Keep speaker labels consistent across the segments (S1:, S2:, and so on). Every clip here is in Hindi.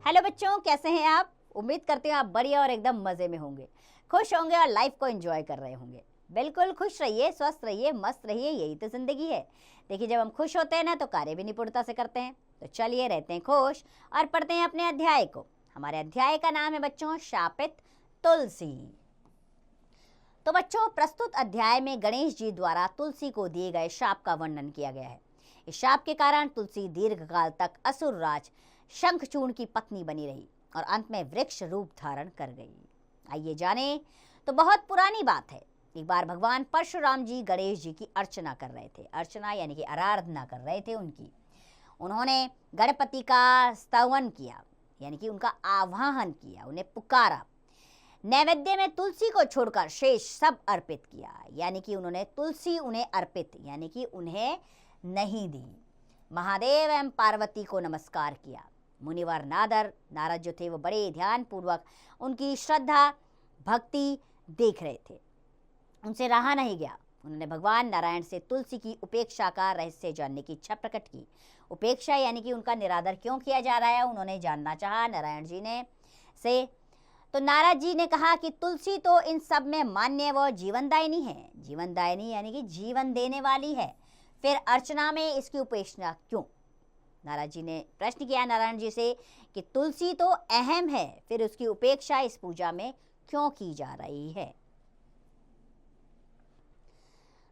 S1: हेलो बच्चों, कैसे हैं आप? उम्मीद करती हूँ आप बढ़िया और एकदम मज़े में होंगे, खुश होंगे और लाइफ को एंजॉय कर रहे होंगे। बिल्कुल खुश रहिए, स्वस्थ रहिए, मस्त रहिए, यही तो ज़िंदगी है। देखिए, जब हम खुश होते हैं ना तो कार्य भी निपुणता से करते हैं। तो चलिए रहते हैं खुश और पढ़ते हैं अपने अध्याय को। हमारे अध्याय का नाम है बच्चों शापित तुलसी। तो बच्चों, प्रस्तुत अध्याय में गणेश जी द्वारा तुलसी को दिए गए शाप का वर्णन किया गया है। इस शाप के कारण तुलसी दीर्घकाल तक असुर राज शंखचूर्ण की पत्नी बनी रही और अंत में वृक्ष रूप धारण कर गई। आइए जाने। तो बहुत पुरानी बात है। एक बार भगवान परशुराम जी गणेश जी की अर्चना कर रहे थे। अर्चना यानी कि आराधना कर रहे थे उनकी। उन्होंने गणपति का स्तवन किया, यानी कि उनका आवाहन किया, उन्हें पुकारा। नैवेद्य में तुलसी को छोड़कर शेष सब अर्पित किया, यानी कि उन्होंने तुलसी उन्हें अर्पित यानी कि उन्हें नहीं दी। महादेव एवं पार्वती को नमस्कार किया। मुनिवर नारद जो थे वो बड़े ध्यान पूर्वक उनकी श्रद्धा भक्ति देख रहे थे। उनसे रहा नहीं गया। उन्होंने भगवान नारायण से तुलसी की उपेक्षा का रहस्य जानने की इच्छा प्रकट की। उपेक्षा यानी कि उनका निरादर क्यों किया जा रहा है, उन्होंने जानना चाहा नारायण जी ने से। तो नारद जी ने कहा कि तुलसी तो इन सब में मान्य व जीवनदायिनी है। जीवनदायिनी यानी कि जीवन देने वाली है, फिर अर्चना में इसकी उपेक्षा क्यों? नारद जी ने प्रश्न किया नारायण जी से कि तुलसी तो अहम है, फिर उसकी उपेक्षा इस पूजा में क्यों की जा रही है?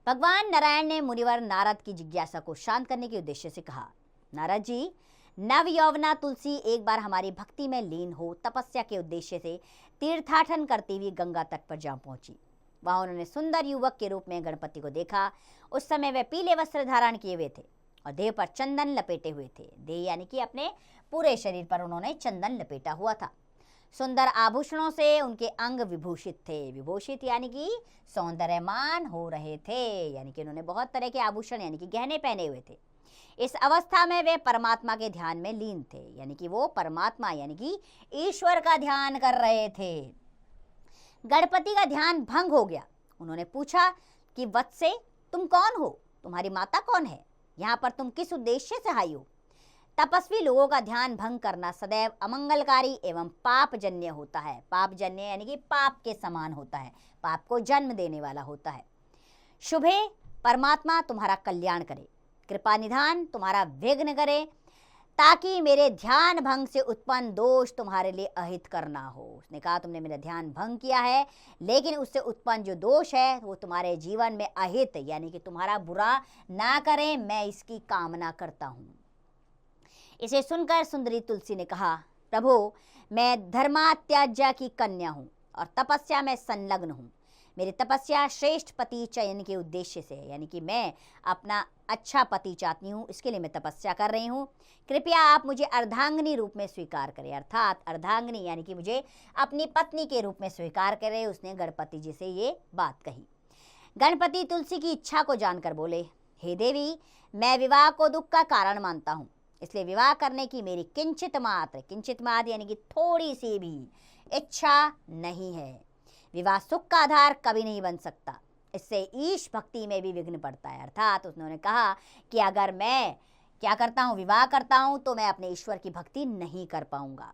S1: भगवान नारायण ने मुनिवर नारद की जिज्ञासा को शांत करने के उद्देश्य से कहा, नारद जी, नव यौवना तुलसी एक बार हमारी भक्ति में लीन हो तपस्या के उद्देश्य से तीर्थाटन करती हुई गंगा तट पर जा पहुंची। वहां उन्होंने सुंदर युवक के रूप में गणपति को देखा। उस समय वे पीले वस्त्र धारण किए हुए थे और देह पर चंदन लपेटे हुए थे। देह यानी कि अपने पूरे शरीर पर उन्होंने चंदन लपेटा हुआ था। सुंदर आभूषणों से उनके अंग विभूषित थे। विभूषित यानी कि सौंदर्यमान हो रहे थे, यानी कि उन्होंने बहुत तरह के आभूषण यानी कि गहने पहने हुए थे। इस अवस्था में वे परमात्मा के ध्यान में लीन थे, यानी कि वो परमात्मा यानी कि ईश्वर का ध्यान कर रहे थे। गणपति का ध्यान भंग हो गया। उन्होंने पूछा कि वत्से, तुम कौन हो? तुम्हारी माता कौन है? यहाँ पर तुम किस उद्देश्य से आई हो? तपस्वी लोगों का ध्यान भंग करना सदैव अमंगलकारी एवं पापजन्य होता है। पापजन्य यानी कि पाप के समान होता है, पाप को जन्म देने वाला होता है। शुभे, परमात्मा तुम्हारा कल्याण करे, कृपा निधान तुम्हारा विघ्न करे, ताकि मेरे ध्यान भंग से उत्पन्न दोष तुम्हारे लिए अहित करना हो। उसने कहा, तुमने मेरा ध्यान भंग किया है, लेकिन उससे उत्पन्न जो दोष है वो तुम्हारे जीवन में अहित यानी कि तुम्हारा बुरा ना करे, मैं इसकी कामना करता हूँ। इसे सुनकर सुंदरी तुलसी ने कहा, प्रभु, मैं धर्मात्याज्य की कन्या हूँ और तपस्या में संलग्न हूँ। मेरी तपस्या श्रेष्ठ पति चयन के उद्देश्य से, यानी कि मैं अपना अच्छा पति चाहती हूँ, इसके लिए मैं तपस्या कर रही हूँ। कृपया आप मुझे अर्धांगिनी रूप में स्वीकार करें। अर्थात अर्धांगिनी यानी कि मुझे अपनी पत्नी के रूप में स्वीकार करें। उसने गणपति जी से ये बात कही। गणपति तुलसी की इच्छा को जानकर बोले, हे देवी, मैं विवाह को दुख का कारण मानता हूँ, इसलिए विवाह करने की मेरी किंचित मात्र यानी कि थोड़ी सी भी इच्छा नहीं है। विवाह सुख का आधार कभी नहीं बन सकता, इससे ईश भक्ति में भी विघ्न पड़ता है। अर्थात उन्होंने कहा कि अगर मैं क्या करता हूँ, विवाह करता हूँ, तो मैं अपने ईश्वर की भक्ति नहीं कर पाऊंगा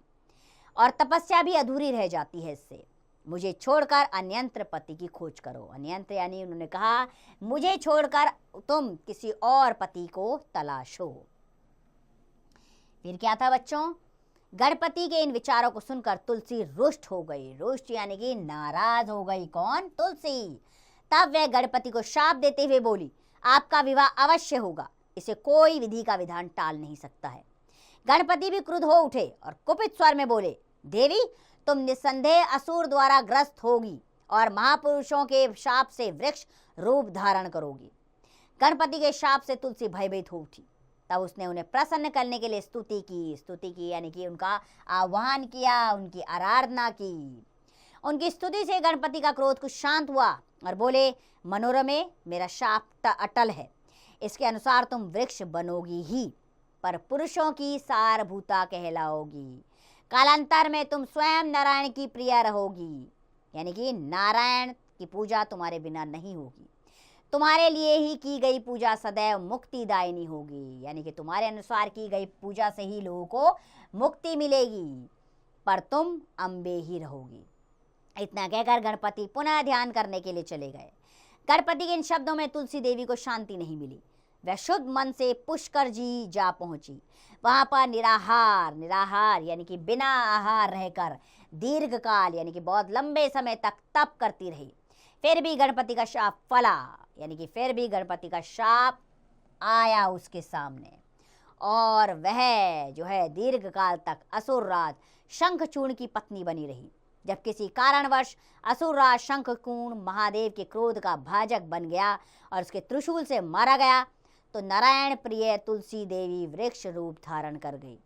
S1: और तपस्या भी अधूरी रह जाती है। इससे मुझे छोड़कर अन्यंत्र पति की खोज करो। अन्यंत्र यानी उन्होंने कहा, मुझे छोड़कर तुम किसी और पति को तलाशो। फिर क्या था बच्चों? गणपति के इन विचारों को सुनकर तुलसी रुष्ट हो गई। रुष्ट यानी कि नाराज हो गई। कौन? तुलसी। तब वह गणपति को शाप देते हुए बोली, आपका विवाह अवश्य होगा, इसे कोई विधि का विधान टाल नहीं सकता है। गणपति भी क्रुद्ध हो उठे और कुपित स्वर में बोले, देवी, तुम निस्संदेह असुर द्वारा ग्रस्त होगी और महापुरुषों के शाप से वृक्ष रूप धारण करोगी। गणपति के शाप से तुलसी भयभीत हो उठी। तब उसने उन्हें प्रसन्न करने के लिए स्तुति की यानी कि उनका आह्वान किया, उनकी आराधना की। उनकी स्तुति से गणपति का क्रोध कुछ शांत हुआ और बोले, मनोरमे, मेरा शाप अटल है, इसके अनुसार तुम वृक्ष बनोगी ही, पर पुरुषों की सारभूता कहलाओगी। कालांतर में तुम स्वयं नारायण की प्रिया रहोगी, यानी कि नारायण की पूजा तुम्हारे बिना नहीं होगी। तुम्हारे लिए ही की गई पूजा सदैव मुक्तिदायिनी होगी, यानी कि तुम्हारे अनुसार की गई पूजा से ही लोगों को मुक्ति मिलेगी, पर तुम अम्बे ही रहोगी। इतना कहकर गणपति पुनः ध्यान करने के लिए चले गए। गणपति के इन शब्दों में तुलसी देवी को शांति नहीं मिली। वह शुद्ध मन से पुष्कर जी जा पहुंची। वहां पर निराहार यानी कि बिना आहार रहकर दीर्घ काल यानी कि बहुत लंबे समय तक तप करती रही। फिर भी गणपति का शाप फला, यानी कि फिर भी गणपति का शाप आया उसके सामने, और वह जो है दीर्घ काल तक असुरराज शंखचूर्ण की पत्नी बनी रही। जब किसी कारणवश असुरराज शंखचूर्ण महादेव के क्रोध का भाजक बन गया और उसके त्रिशूल से मारा गया, तो नारायण प्रिय तुलसी देवी वृक्ष रूप धारण कर गई।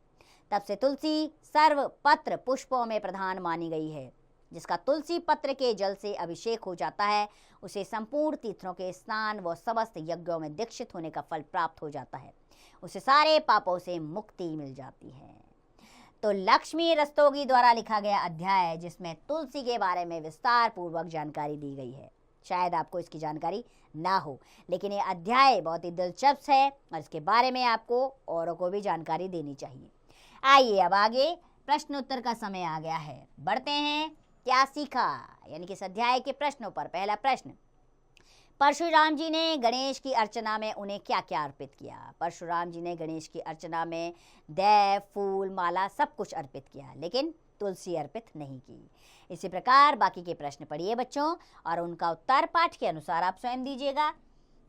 S1: तब से तुलसी सर्व पत्र पुष्पों में प्रधान मानी गई है। जिसका तुलसी पत्र के जल से अभिषेक हो जाता है, उसे संपूर्ण तीर्थों के स्नान व समस्त यज्ञों में दीक्षित होने का फल प्राप्त हो जाता है। उसे सारे पापों से मुक्ति मिल जाती है। तो लक्ष्मी रस्तोगी द्वारा लिखा गया अध्याय, जिसमें तुलसी के बारे में विस्तार पूर्वक जानकारी दी गई है। शायद आपको इसकी जानकारी ना हो, लेकिन ये अध्याय बहुत ही दिलचस्प है और इसके बारे में आपको औरों को भी जानकारी देनी चाहिए। आइए अब आगे प्रश्न उत्तर का समय आ गया है। बढ़ते हैं, क्या सीखा, यानी कि इस अध्याय के प्रश्नों पर। पहला प्रश्न, परशुराम जी ने गणेश की अर्चना में उन्हें क्या क्या अर्पित किया। परशुराम जी ने गणेश की अर्चना में दैव, फूल, माला सब कुछ अर्पित किया, लेकिन तुलसी अर्पित नहीं की। इसी प्रकार बाकी के प्रश्न पढ़िए बच्चों, और उनका उत्तर पाठ के अनुसार आप स्वयं दीजिएगा।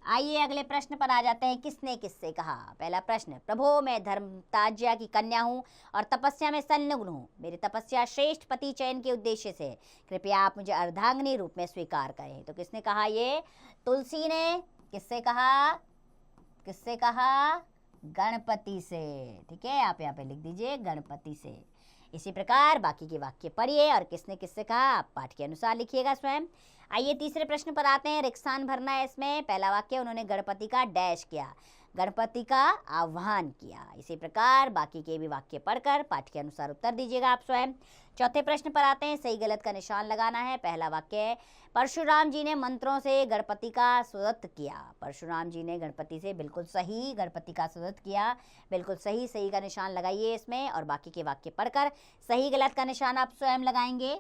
S1: आइए अगले प्रश्न पर आ जाते हैं। किसने किससे कहा। पहला प्रश्न, प्रभो मैं धर्मताज्या की कन्या हूँ और तपस्या में संलग्न हूँ। मेरी तपस्या श्रेष्ठ पति चयन के उद्देश्य से, कृपया आप मुझे अर्धांगिनी रूप में स्वीकार करें। तो किसने कहा, ये तुलसी ने। किससे कहा, किससे कहा, गणपति से। ठीक है, आप यहाँ पे लिख दीजिए गणपति से। इसी प्रकार बाकी के वाक्य पढ़िए और किसने किससे कहा आप पाठ के अनुसार लिखिएगा स्वयं। आइए तीसरे प्रश्न पर आते हैं। रिक्सान भरना है इसमें। पहला वाक्य, उन्होंने गणपति का डैश किया, गणपति का आह्वान किया। इसी प्रकार बाकी के भी वाक्य पढ़कर पाठ के अनुसार उत्तर दीजिएगा आप स्वयं। चौथे प्रश्न पर आते हैं। सही गलत का निशान लगाना है। पहला वाक्य है, परशुराम जी ने मंत्रों से गणपति का स्तुति किया। परशुराम जी ने गणपति से, बिल्कुल सही, गणपति का स्तुति किया, बिल्कुल सही। सही का निशान लगाइए इसमें और बाकी के वाक्य पढ़कर सही गलत का निशान आप स्वयं लगाएंगे।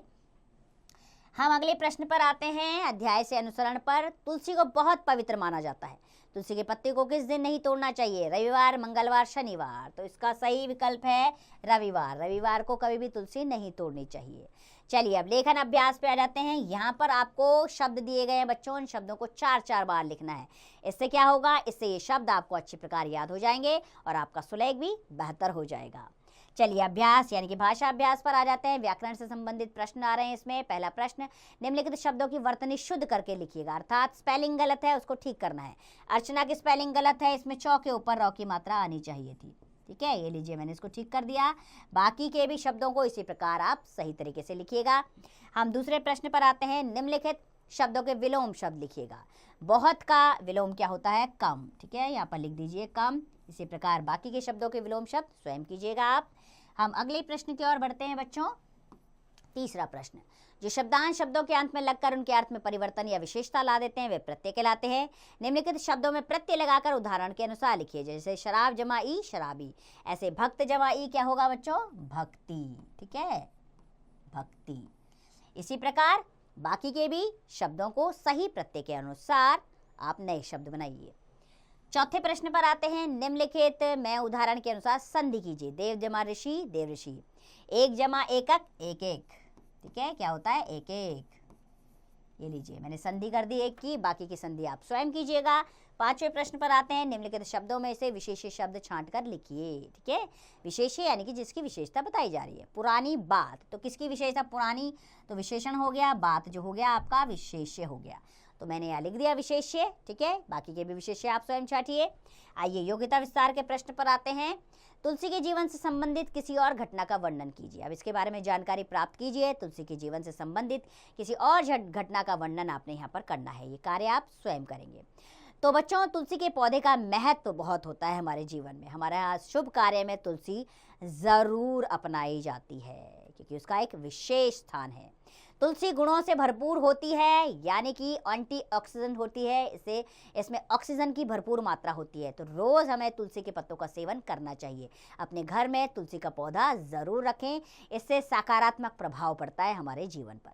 S1: हम अगले प्रश्न पर आते हैं। अध्याय से अनुसरण पर। तुलसी को बहुत पवित्र माना जाता है। तुलसी के पत्ते को किस दिन नहीं तोड़ना चाहिए, रविवार, मंगलवार, शनिवार। तो इसका सही विकल्प है रविवार। रविवार को कभी भी तुलसी नहीं तोड़नी चाहिए। चलिए अब लेखन अभ्यास पे आ जाते हैं। यहाँ पर आपको शब्द दिए गए हैं बच्चों, इन शब्दों को 4-4 बार लिखना है। इससे क्या होगा, इससे ये शब्द आपको अच्छी प्रकार याद हो जाएंगे और आपका सुलेख भी बेहतर हो जाएगा। चलिए अभ्यास यानी कि भाषा अभ्यास पर आ जाते हैं। व्याकरण से संबंधित प्रश्न आ रहे हैं इसमें। पहला प्रश्न, निम्नलिखित शब्दों की वर्तनी शुद्ध करके लिखिएगा, अर्थात स्पेलिंग गलत है उसको ठीक करना है। अर्चना की स्पेलिंग गलत है, इसमें चौ के ऊपर रौ की मात्रा आनी चाहिए थी। ठीक है, ये लीजिए मैंने इसको ठीक कर दिया। बाकी के भी शब्दों को इसी प्रकार आप सही तरीके से लिखिएगा। हम दूसरे प्रश्न पर आते हैं। निम्नलिखित शब्दों के विलोम शब्द लिखिएगा। बहुत का विलोम क्या होता है, कम। ठीक है, यहाँ पर लिख दीजिए कम। इसी प्रकार बाकी के शब्दों के विलोम शब्द स्वयं कीजिएगा आप। हम अगले प्रश्न की ओर बढ़ते हैं बच्चों। तीसरा प्रश्न, जो शब्दांश शब्दों के अंत में लगकर उनके अर्थ में परिवर्तन या विशेषता ला देते हैं वे प्रत्यय कहलाते हैं। निम्नलिखित शब्दों में प्रत्यय लगाकर उदाहरण के अनुसार लिखिए। जैसे शराब जमा ई, शराबी। ऐसे भक्त जमा ई क्या होगा बच्चों, भक्ति। ठीक है, भक्ति। इसी प्रकार बाकी के भी शब्दों को सही प्रत्यय के अनुसार आप नए शब्द बनाइए। चौथे प्रश्न पर आते हैं। निम्नलिखित में उदाहरण के अनुसार संधि कीजिए। देव जमा ऋषि, देव ऋषि। एक जमा एकक, एक एक। ठीक है, क्या होता है, एक एक। ये लीजिए मैंने संधि कर दी एक की, बाकी की संधि आप स्वयं कीजिएगा। पांचवें प्रश्न पर आते हैं। निम्नलिखित शब्दों में से विशेष्य शब्द छांट कर लिखिए। ठीक है, विशेष्य यानी कि जिसकी विशेषता बताई जा रही है। पुरानी बात, तो किसकी विशेषता, पुरानी तो विशेषण हो गया, बात जो हो गया आपका विशेष्य हो गया। तो मैंने यहाँ लिख दिया विशेष्य। ठीक है, बाकी के भी विशेष्य आप स्वयं छाटिए। आइए योग्यता विस्तार के प्रश्न पर आते हैं। तुलसी के जीवन से संबंधित किसी और घटना का वर्णन कीजिए। अब इसके बारे में जानकारी प्राप्त कीजिए। तुलसी के जीवन से संबंधित किसी और घटना का वर्णन आपने यहाँ पर करना है। ये कार्य आप स्वयं करेंगे। तो बच्चों, तुलसी के पौधे का महत्व बहुत होता है हमारे जीवन में। हमारे यहाँ शुभ कार्य में तुलसी ज़रूर अपनाई जाती है क्योंकि उसका एक विशेष स्थान है। तुलसी गुणों से भरपूर होती है, यानी कि एंटीऑक्सीडेंट होती है, इसमें ऑक्सीजन की भरपूर मात्रा होती है। तो रोज़ हमें तुलसी के पत्तों का सेवन करना चाहिए। अपने घर में तुलसी का पौधा ज़रूर रखें, इससे सकारात्मक प्रभाव पड़ता है हमारे जीवन पर।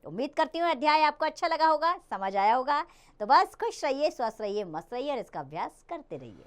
S1: उम्मीद करती हूँ अध्याय आपको अच्छा लगा होगा, समझ आया होगा। तो बस खुश रहिए, स्वस्थ रहिए, मस्त रहिए और इसका अभ्यास करते रहिए।